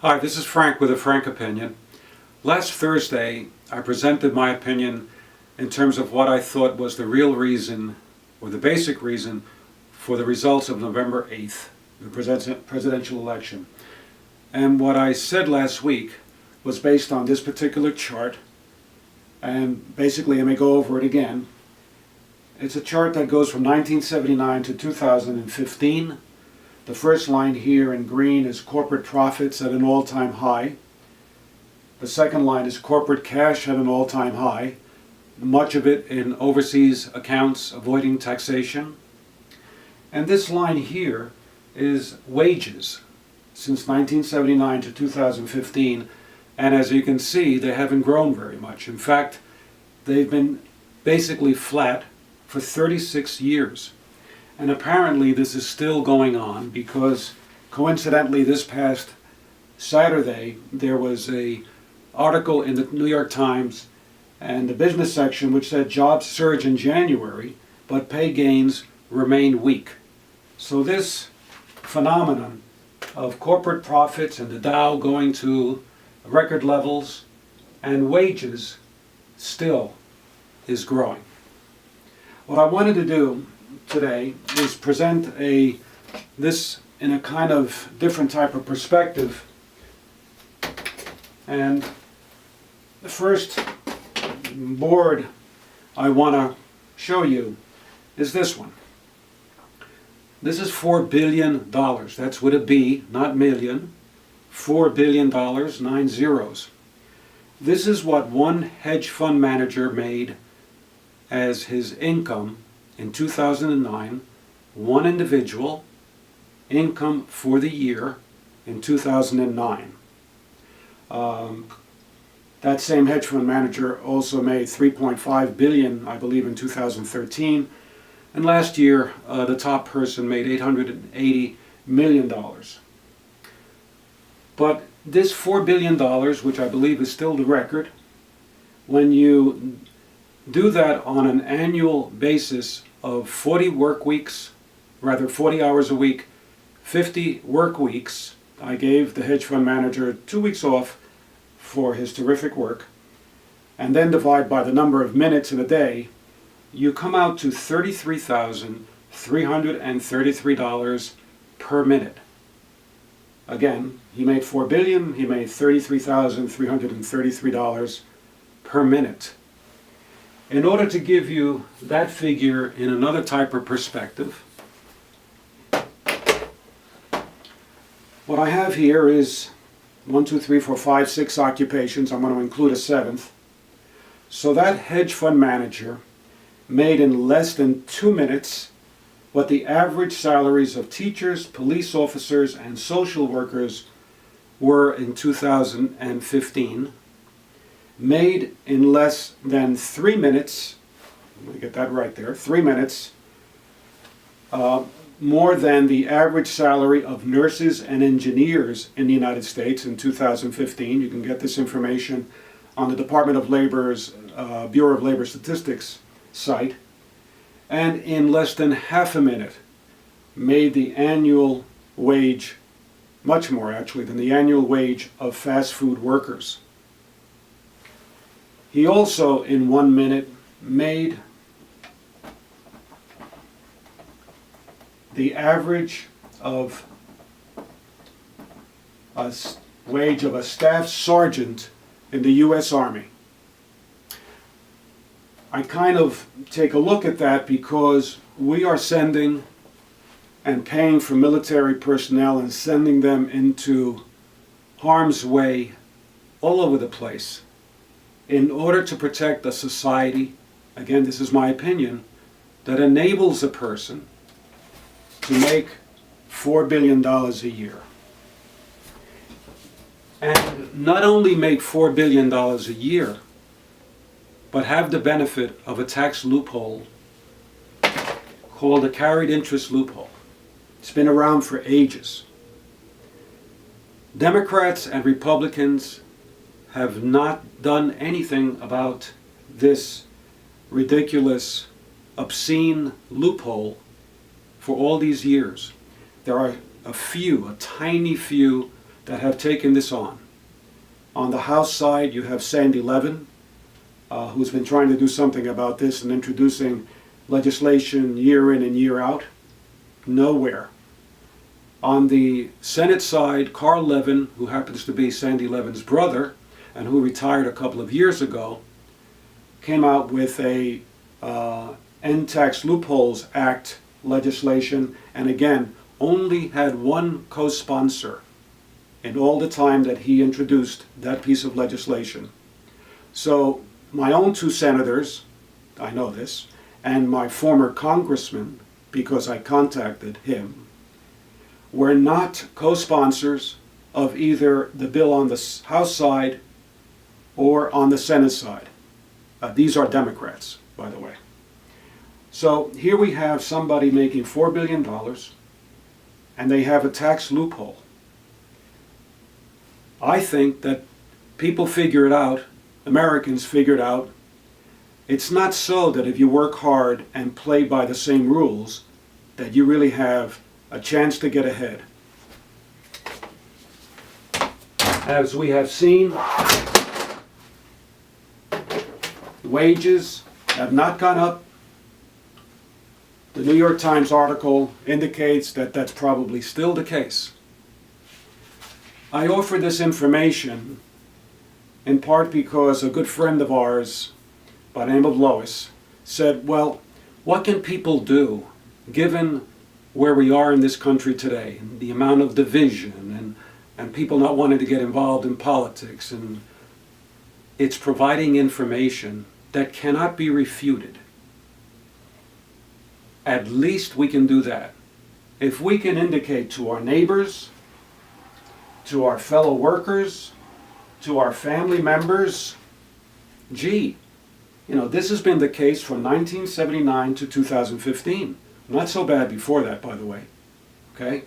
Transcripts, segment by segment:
Hi, this is Frank with a frank opinion. Last Thursday, I presented my opinion in terms of what I thought was the real reason, or the basic reason, for the results of November 8th, the presidential election. And what I said last week was based on this particular chart, and basically, let me go over it again. It's a chart that goes from 1979 to 2015. The first line here in green is corporate profits at an all-time high. The second line is corporate cash at an all-time high, much of it in overseas accounts avoiding taxation. And this line here is wages since 1979 to 2015, and as you can see, they haven't grown very much. In fact, they've been basically flat for 36 years. And apparently this is still going on because coincidentally this past Saturday there was an article in the New York Times and the business section which said jobs surge in January but pay gains remain weak. So this phenomenon of corporate profits and the Dow going to record levels and wages still is growing. What I wanted to do today is present this in a kind of different type of perspective. And the first board I want to show you is this one. This is $4 billion. That's with a B, not million. $4 billion, 9 zeros. This is what one hedge fund manager made as his income in 2009, one individual income for the year in 2009. That same hedge fund manager also made $3.5 billion, I believe, in 2013. And last year, the top person made $880 million. But this $4 billion, which I believe is still the record, when you do that on an annual basis of 40 work weeks, rather 40 hours a week, 50 work weeks. I gave the hedge fund manager 2 weeks off for his terrific work, and then divide by the number of minutes in a day, you come out to $33,333 per minute. Again, he made $4 billion, he made $33,333 per minute. In order to give you that figure in another type of perspective, what I have here is 1, 2, 3, 4, 5, 6 occupations. I'm going to include a seventh. So that hedge fund manager made in less than 2 minutes what the average salaries of teachers, police officers, and social workers were in 2015. Made in less than 3 minutes, let me get that right there, 3 minutes, more than the average salary of nurses and engineers in the United States in 2015. You can get this information on the Department of Labor's Bureau of Labor Statistics site. And in less than half a minute, made the annual wage, much more actually, than the annual wage of fast food workers. He also, in 1 minute, made the average of a wage of a staff sergeant in the U.S. Army. I kind of take a look at that because we are sending and paying for military personnel and sending them into harm's way all over the place in order to protect a society, again this is my opinion, that enables a person to make $4 billion a year. And not only make $4 billion a year, but have the benefit of a tax loophole called the carried interest loophole. It's been around for ages. Democrats and Republicans have not done anything about this ridiculous, obscene loophole for all these years. There are a tiny few that have taken this on. On the House side, you have Sandy Levin, who's been trying to do something about this and introducing legislation year in and year out. Nowhere. On the Senate side, Carl Levin, who happens to be Sandy Levin's brother and who retired a couple of years ago, came out with a End Tax Loopholes Act legislation, and again, only had one co-sponsor in all the time that he introduced that piece of legislation. So my own two senators, I know this, and my former congressman, because I contacted him, were not co-sponsors of either the bill on the House side or on the Senate side. These are Democrats, by the way. So here we have somebody making $4 billion, and they have a tax loophole. I think that people figure it out, Americans figured out, it's not so that if you work hard and play by the same rules, that you really have a chance to get ahead. As we have seen, wages have not gone up. The New York Times article indicates that that's probably still the case. I offer this information in part because a good friend of ours by the name of Lois said, well, what can people do given where we are in this country today, and the amount of division and people not wanting to get involved in politics, and it's providing information that cannot be refuted. At least we can do that. If we can indicate to our neighbors, to our fellow workers, to our family members, gee, this has been the case from 1979 to 2015. Not so bad before that, by the way. Okay?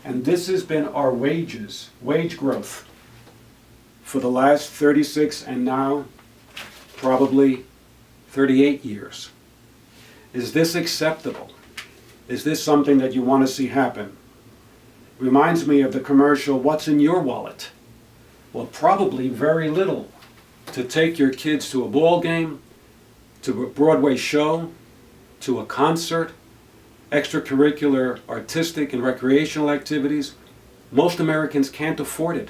And this has been our wage growth for the last 36 and now probably 38 years. Is this acceptable? Is this something that you want to see happen? Reminds me of the commercial, what's in your wallet? Well, probably very little. To take your kids to a ball game, to a Broadway show, to a concert, extracurricular, artistic, and recreational activities. Most Americans can't afford it.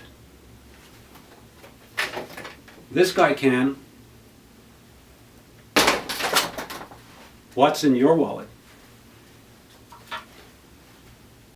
This guy can. What's in your wallet?